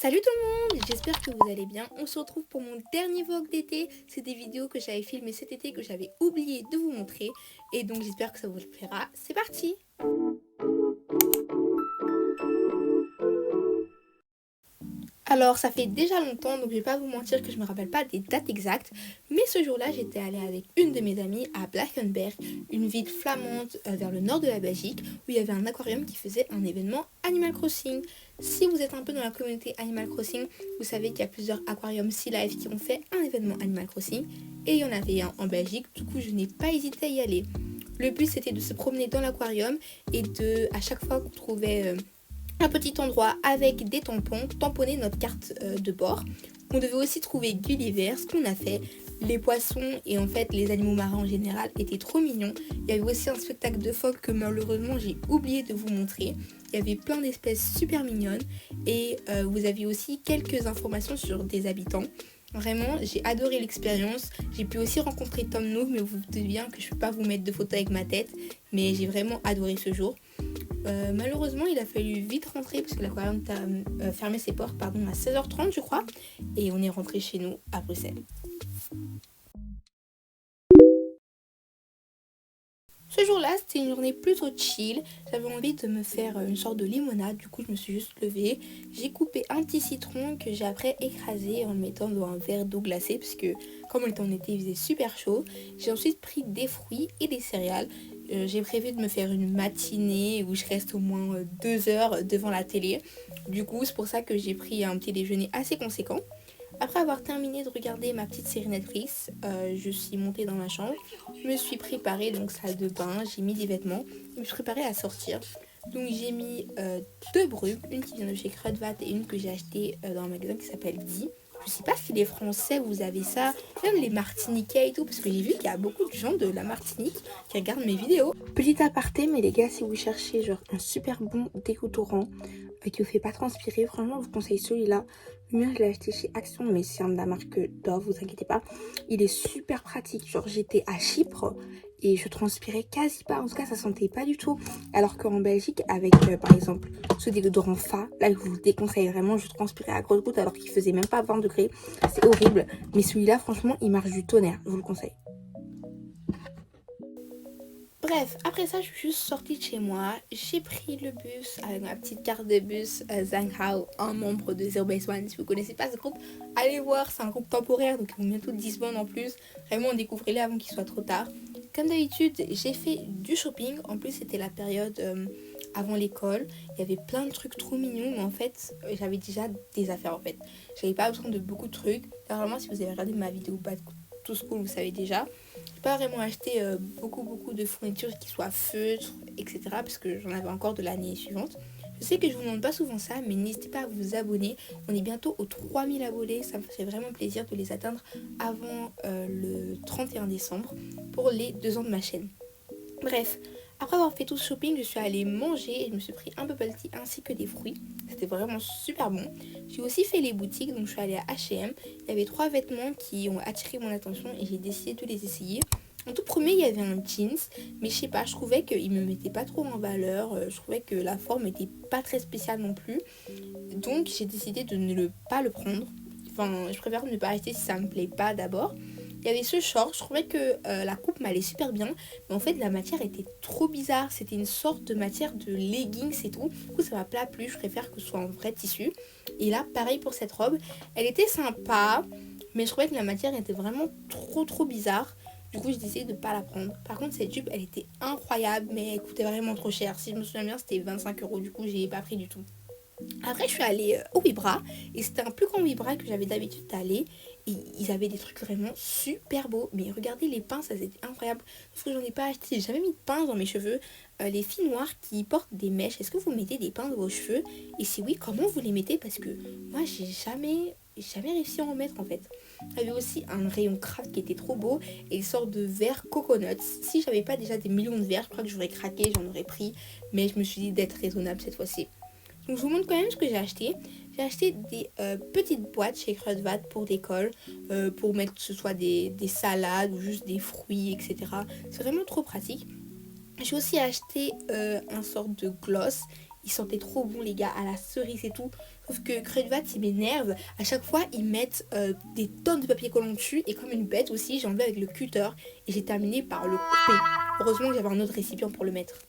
Salut tout le monde, j'espère que vous allez bien. On se retrouve pour mon dernier vlog d'été. C'est des vidéos que j'avais filmées cet été que j'avais oublié de vous montrer. Et donc j'espère que ça vous plaira. C'est parti! Alors ça fait déjà longtemps, donc je vais pas vous mentir que je me rappelle pas des dates exactes, mais ce jour-là j'étais allée avec une de mes amies à Blankenberg, une ville flamande vers le nord de la Belgique, où il y avait un aquarium qui faisait un événement Animal Crossing. Si vous êtes un peu dans la communauté Animal Crossing, vous savez qu'il y a plusieurs aquariums Sea Life qui ont fait un événement Animal Crossing, et il y en avait un en Belgique, du coup je n'ai pas hésité à y aller. Le but c'était de se promener dans l'aquarium et à chaque fois qu'on trouvait un petit endroit avec des tampons, tamponner notre carte de bord. On devait aussi trouver Gulliver, ce qu'on a fait. Les poissons et en fait les animaux marins en général étaient trop mignons. Il y avait aussi un spectacle de phoques que malheureusement j'ai oublié de vous montrer. Il y avait plein d'espèces super mignonnes et vous aviez aussi quelques informations sur des habitants. Vraiment, j'ai adoré l'expérience. J'ai pu aussi rencontrer Tom Nook, mais vous vous doutez bien que je ne peux pas vous mettre de photos avec ma tête. Mais j'ai vraiment adoré ce jour. Malheureusement, il a fallu vite rentrer parce que l'aquarium a fermé ses portes à 16h30 je crois. Et on est rentré chez nous à Bruxelles. Ce jour-là, c'était une journée plutôt chill. J'avais envie de me faire une sorte de limonade. Du coup, je me suis juste levée. J'ai coupé un petit citron que j'ai après écrasé en le mettant dans un verre d'eau glacée. Parce que comme on était en été, il faisait super chaud. J'ai ensuite pris des fruits et des céréales. J'ai prévu de me faire une matinée où je reste au moins 2 heures devant la télé. Du coup, c'est pour ça que j'ai pris un petit déjeuner assez conséquent. Après avoir terminé de regarder ma petite série Netflix, je suis montée dans ma chambre, je me suis préparée, donc salle de bain, j'ai mis des vêtements, je me suis préparée à sortir. Donc j'ai mis deux brubes, une qui vient de chez Crudvat et une que j'ai achetée dans un magasin qui s'appelle Di. Je sais pas si les Français vous avez ça, même les Martiniquais et tout, parce que j'ai vu qu'il y a beaucoup de gens de la Martinique qui regardent mes vidéos. Petit aparté, mais les gars, si vous cherchez genre un super bon déodorant qui vous fait pas transpirer, franchement, je vous conseille celui-là. Le mien, je l'ai acheté chez Action, mais c'est un de la marque Dove, vous inquiétez pas. Il est super pratique. Genre, j'étais à Chypre et je transpirais quasi pas. En tout cas, ça sentait pas du tout. Alors qu'en Belgique, avec par exemple ce déodorant Fa, là, je vous le déconseille vraiment. Je transpirais à grosses gouttes alors qu'il faisait même pas 20 degrés. C'est horrible. Mais celui-là, franchement, il marche du tonnerre. Je vous le conseille. Bref, après ça, je suis juste sortie de chez moi. J'ai pris le bus avec ma petite carte de bus Zanghao, un membre de Zero Base One. Si vous connaissez pas ce groupe, allez voir, c'est un groupe temporaire, donc ils vont bientôt disband en plus. Vraiment, découvrez-les avant qu'il soit trop tard. Comme d'habitude, j'ai fait du shopping. En plus, c'était la période avant l'école. Il y avait plein de trucs trop mignons, mais en fait, j'avais déjà des affaires en fait. J'avais pas besoin de beaucoup de trucs. Normalement, si vous avez regardé ma vidéo Bad to School, vous savez déjà. J'ai pas vraiment acheté beaucoup de fournitures qui soient feutres, etc. parce que j'en avais encore de l'année suivante. Je sais que je vous demande pas souvent ça, mais n'hésitez pas à vous abonner. On est bientôt aux 3000 abonnés. Ça me fait vraiment plaisir de les atteindre avant le 31 décembre pour les 2 ans de ma chaîne. Bref, après avoir fait tout ce shopping, je suis allée manger et je me suis pris un bubble tea ainsi que des fruits. C'était vraiment super bon. J'ai aussi fait les boutiques, donc je suis allée à H&M. Il y avait 3 vêtements qui ont attiré mon attention et j'ai décidé de les essayer. En tout premier, il y avait un jeans, mais je sais pas, je trouvais qu'il me mettait pas trop en valeur. Je trouvais que la forme était pas très spéciale non plus. Donc j'ai décidé de ne pas le prendre. Enfin, je préfère ne pas acheter si ça me plaît pas d'abord. Il y avait ce short, je trouvais que la coupe m'allait super bien, mais en fait la matière était trop bizarre, c'était une sorte de matière de leggings et tout, du coup ça m'a pas plu, je préfère que ce soit en vrai tissu. Et là pareil pour cette robe, elle était sympa, mais je trouvais que la matière était vraiment trop bizarre, du coup j'ai décidé de pas la prendre. Par contre cette jupe elle était incroyable, mais elle coûtait vraiment trop cher, si je me souviens bien c'était 25 €, du coup j'ai pas pris du tout. Après, je suis allée au Vibra et c'était un plus grand Vibra que j'avais d'habitude d'aller. Et ils avaient des trucs vraiment super beaux. Mais regardez les pinces, ça c'était incroyable. Parce que j'en ai pas acheté, j'ai jamais mis de pince dans mes cheveux. Les filles noires qui portent des mèches, est-ce que vous mettez des pinces dans vos cheveux? Et si oui, comment vous les mettez? Parce que moi, j'ai jamais réussi à en mettre en fait. Il y avait aussi un rayon craft qui était trop beau et une sorte de verre coconuts. Si j'avais pas déjà des millions de verres, je crois que j'aurais craqué, j'en aurais pris. Mais je me suis dit d'être raisonnable cette fois-ci. Donc je vous montre quand même ce que j'ai acheté. J'ai acheté des petites boîtes chez Crudvat pour l'école, pour mettre que ce soit des salades ou juste des fruits, etc. C'est vraiment trop pratique. J'ai aussi acheté un sorte de gloss. Il sentait trop bon les gars, à la cerise et tout. Sauf que Crayvat, il m'énerve. À chaque fois, ils mettent des tonnes de papier collant dessus. Et comme une bête aussi, j'ai enlevé avec le cutter. Et j'ai terminé par le couper. Heureusement que j'avais un autre récipient pour le mettre.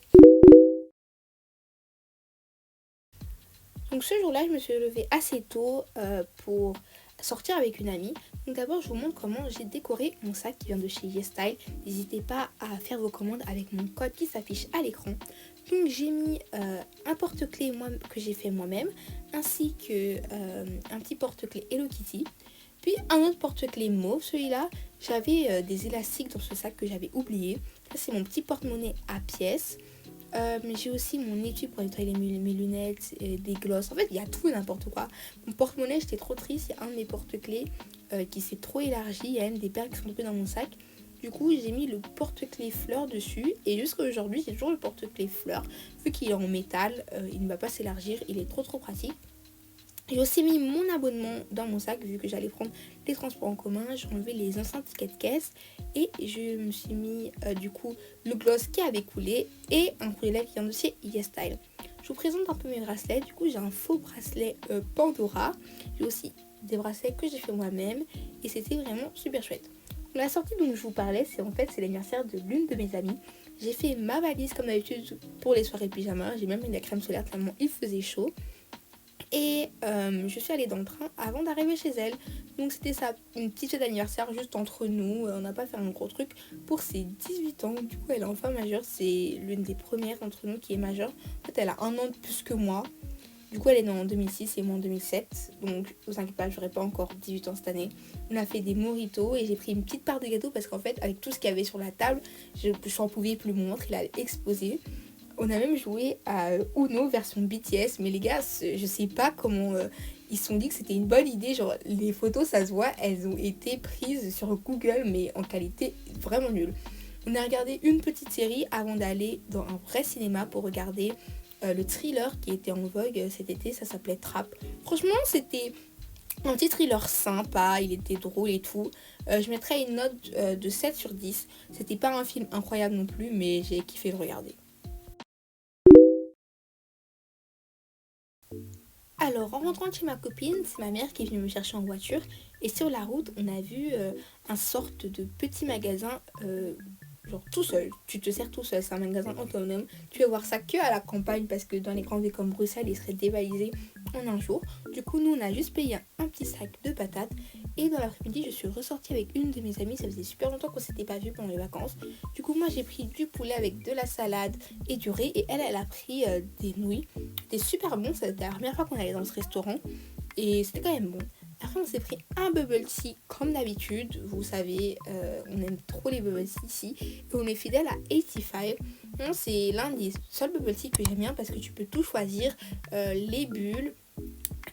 Donc ce jour-là, je me suis levée assez tôt pour sortir avec une amie. Donc d'abord, je vous montre comment j'ai décoré mon sac qui vient de chez YesStyle. N'hésitez pas à faire vos commandes avec mon code qui s'affiche à l'écran. Donc j'ai mis un porte-clés que j'ai fait moi-même, ainsi que un petit porte-clés Hello Kitty. Puis un autre porte-clés mauve, celui-là, j'avais des élastiques dans ce sac que j'avais oublié. Là, c'est mon petit porte-monnaie à pièces. Mais j'ai aussi mon étui pour nettoyer mes lunettes, des glosses. En fait, il y a tout et n'importe quoi. Mon porte-monnaie, j'étais trop triste. Il y a un de mes porte-clés qui s'est trop élargi. Il y a même des perles qui sont tombées dans mon sac. Du coup, j'ai mis le porte-clés fleurs dessus. Et jusqu'à aujourd'hui, j'ai toujours le porte-clés fleurs. Vu qu'il est en métal, il ne va pas s'élargir. Il est trop pratique. J'ai aussi mis mon abonnement dans mon sac vu que j'allais prendre les transports en commun. J'ai enlevé les anciens tickets de caisse et je me suis mis du coup le gloss qui avait coulé et un rouge à lèvres qui vient de chez YesStyle. Je vous présente un peu mes bracelets. Du coup, j'ai un faux bracelet Pandora. J'ai aussi des bracelets que j'ai fait moi-même et c'était vraiment super chouette. La sortie dont je vous parlais, c'est l'anniversaire de l'une de mes amies. J'ai fait ma valise comme d'habitude pour les soirées pyjama. J'ai même mis la crème solaire tellement il faisait chaud. Et je suis allée dans le train avant d'arriver chez elle. Donc c'était ça, une petite fête d'anniversaire juste entre nous. On n'a pas fait un gros truc pour ses 18 ans. Du coup, elle est enfin majeure. C'est l'une des premières d'entre nous qui est majeure. En fait, elle a un an de plus que moi. Du coup, elle est née en 2006 et moi en 2007. Donc, vous inquiétez pas, j'aurai pas encore 18 ans cette année. On a fait des mojitos et j'ai pris une petite part de gâteau parce qu'en fait, avec tout ce qu'il y avait sur la table, je n'en pouvais plus. Mon ventre, il allait exploser. On a même joué à Uno version BTS, mais les gars, je sais pas comment ils se sont dit que c'était une bonne idée. Genre, les photos, ça se voit, elles ont été prises sur Google, mais en qualité vraiment nulle. On a regardé une petite série avant d'aller dans un vrai cinéma pour regarder le thriller qui était en vogue cet été, ça s'appelait Trap. Franchement, c'était un petit thriller sympa, il était drôle et tout. Je mettrais une note de 7 sur 10. C'était pas un film incroyable non plus, mais j'ai kiffé le regarder. Alors, en rentrant de chez ma copine, c'est ma mère qui est venue me chercher en voiture. Et sur la route, on a vu un sorte de petit magasin, genre tout seul. Tu te sers tout seul, c'est un magasin autonome. Tu vas voir ça que à la campagne parce que dans les grandes villes comme Bruxelles, il serait dévalisé en un jour. Du coup, nous, on a juste payé un petit sac de patates. Et dans l'après-midi, je suis ressortie avec une de mes amies. Ça faisait super longtemps qu'on s'était pas vu pendant les vacances. Du coup, moi, j'ai pris du poulet avec de la salade et du riz. Et elle a pris des nouilles. C'était super bon. C'était la première fois qu'on allait dans ce restaurant. Et c'était quand même bon. Après, on s'est pris un bubble tea comme d'habitude. Vous savez, on aime trop les bubble tea ici. Et on est fidèle à 85. Bon, c'est l'un des seuls bubble tea que j'aime bien parce que tu peux tout choisir. Les bulles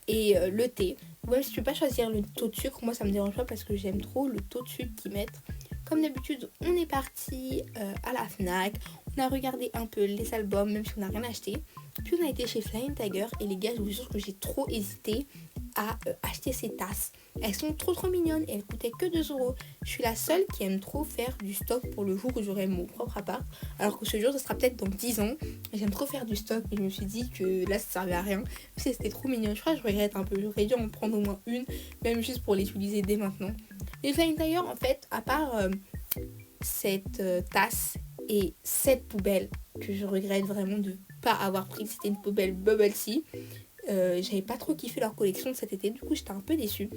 et le thé. Même si tu peux pas choisir le taux de sucre, moi ça me dérange pas parce que j'aime trop le taux de sucre qu'ils mettent. Comme d'habitude, on est parti à la FNAC. On a regardé un peu les albums, même si on n'a rien acheté. Puis on a été chez Flying Tiger. Et les gars, je vous jure que j'ai trop hésité à acheter ces tasses. Elles sont trop mignonnes et elles coûtaient que 2 euros. Je suis la seule qui aime trop faire du stock pour le jour où j'aurai mon propre appart. Alors que ce jour, ça sera peut-être dans 10 ans. J'aime trop faire du stock, mais je me suis dit que là, ça servait à rien. C'était trop mignon. Je crois que je regrette un peu. J'aurais dû en prendre au moins une, même juste pour l'utiliser dès maintenant. Les Flying Tiger, en fait, à part cette tasse et cette poubelle que je regrette vraiment de pas avoir pris, c'était une poubelle Bubble Tea. J'avais pas trop kiffé leur collection de cet été, du coup j'étais un peu déçue.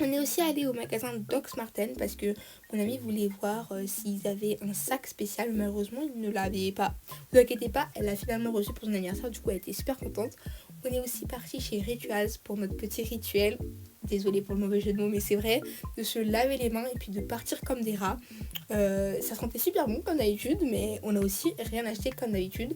On est aussi allé au magasin Docs Martens parce que mon ami voulait voir s'ils avaient un sac spécial. Malheureusement, ils ne l'avaient pas. Ne vous inquiétez pas, elle l'a finalement reçu pour son anniversaire. Du coup, elle était super contente. On est aussi parti chez Rituals pour notre petit rituel. Désolée pour le mauvais jeu de mots, mais c'est vrai. De se laver les mains et puis de partir comme des rats. Ça sentait super bon comme d'habitude, mais on a aussi rien acheté comme d'habitude.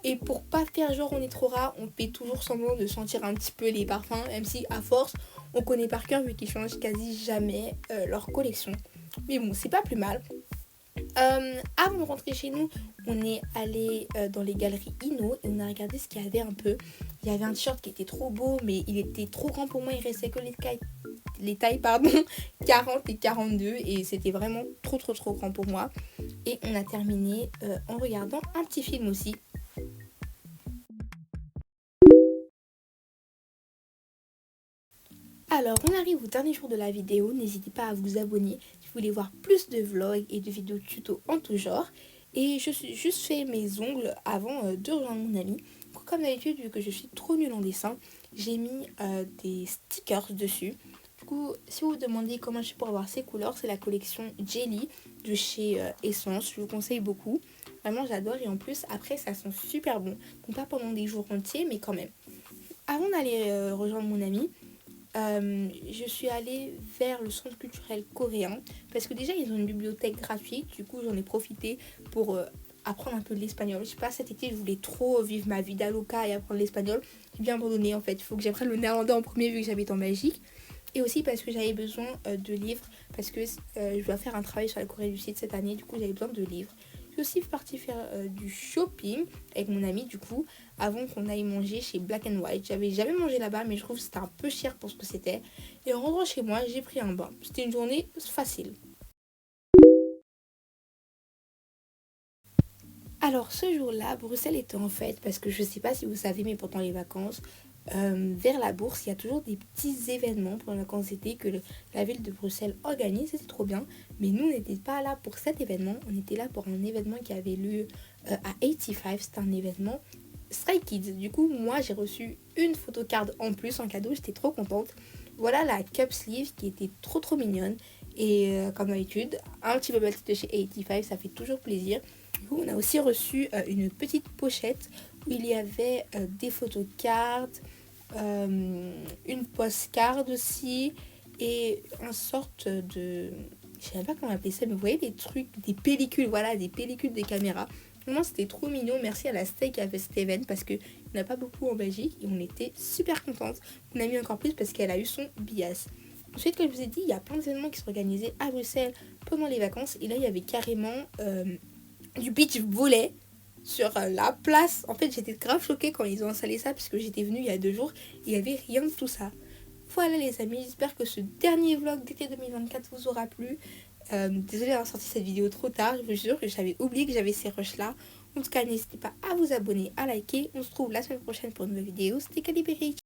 Et pour pas faire genre on est trop rats, on fait toujours semblant de sentir un petit peu les parfums, même si à force on connaît par cœur vu qu'ils changent quasi jamais leur collection. Mais bon, c'est pas plus mal. Avant de rentrer chez nous, on est allé dans les galeries Inno et on a regardé ce qu'il y avait un peu. Il y avait un t-shirt qui était trop beau, mais il était trop grand pour moi. Il restait que les tailles 40 et 42 et c'était vraiment trop grand pour moi. Et on a terminé en regardant un petit film aussi. Alors, on arrive au dernier jour de la vidéo. N'hésitez pas à vous abonner si vous voulez voir plus de vlogs et de vidéos tuto en tout genre. Et je suis juste fait mes ongles avant de rejoindre mon ami. Comme d'habitude, vu que je suis trop nulle en dessin, j'ai mis des stickers dessus. Du coup, si vous vous demandez comment je fais pour avoir ces couleurs, c'est la collection Jelly de chez Essence. Je vous conseille beaucoup. Vraiment, j'adore. Et en plus, après, ça sent super bon. Bon, pas pendant des jours entiers, mais quand même. Avant d'aller rejoindre mon ami, je suis allée vers le centre culturel coréen parce que déjà ils ont une bibliothèque gratuite. Du coup, j'en ai profité pour apprendre un peu de l'espagnol. Je sais pas, cet été je voulais trop vivre ma vida loca et apprendre l'espagnol. J'ai bien abandonné en fait. Il faut que j'apprenne le néerlandais en premier vu que j'habite en Belgique. Et aussi parce que j'avais besoin de livres, parce que je dois faire un travail sur la Corée du Sud cette année, du coup j'avais besoin de livres. Je suis aussi partie faire du shopping avec mon ami du coup, avant qu'on aille manger chez Black and White. J'avais jamais mangé là-bas, mais je trouve que c'était un peu cher pour ce que c'était. Et en rentrant chez moi, j'ai pris un bain. C'était une journée facile. Alors ce jour-là, Bruxelles était en fête, parce que je sais pas si vous savez, mais pendant les vacances, vers la bourse, il y a toujours des petits événements pendant les vacances d'été que la ville de Bruxelles organise, c'était trop bien. Mais nous, on n'était pas là pour cet événement, on était là pour un événement qui avait lieu à 85, c'était un événement Stray Kids. Du coup, moi, j'ai reçu une photocard en plus en cadeau, j'étais trop contente. Voilà la cup sleeve qui était trop mignonne. Et comme d'habitude, un petit bubble tea de chez 85, ça fait toujours plaisir. Du coup, on a aussi reçu une petite pochette où il y avait des photocards, une postcard aussi et une sorte de... Je sais pas comment appeler ça, mais vous voyez des trucs, des pellicules, voilà, des pellicules des caméras. Vraiment, c'était trop mignon. Merci à la Stay qui a fait cet événement parce qu'il n'y en a pas beaucoup en Belgique et on était super contente. On a mis encore plus parce qu'elle a eu son bias. Ensuite, comme je vous ai dit, il y a plein d'événements qui sont organisés à Bruxelles pendant les vacances. Et là, il y avait carrément du beach volley sur la place. En fait, j'étais grave choquée quand ils ont installé ça parce que j'étais venue il y a 2 jours et il n'y avait rien de tout ça. Voilà les amis, j'espère que ce dernier vlog d'été 2024 vous aura plu. Désolée d'avoir sorti cette vidéo trop tard, je vous jure que j'avais oublié que j'avais ces rushs là. En tout cas, n'hésitez pas à vous abonner, à liker. On se retrouve la semaine prochaine pour une nouvelle vidéo. C'était Caliberi.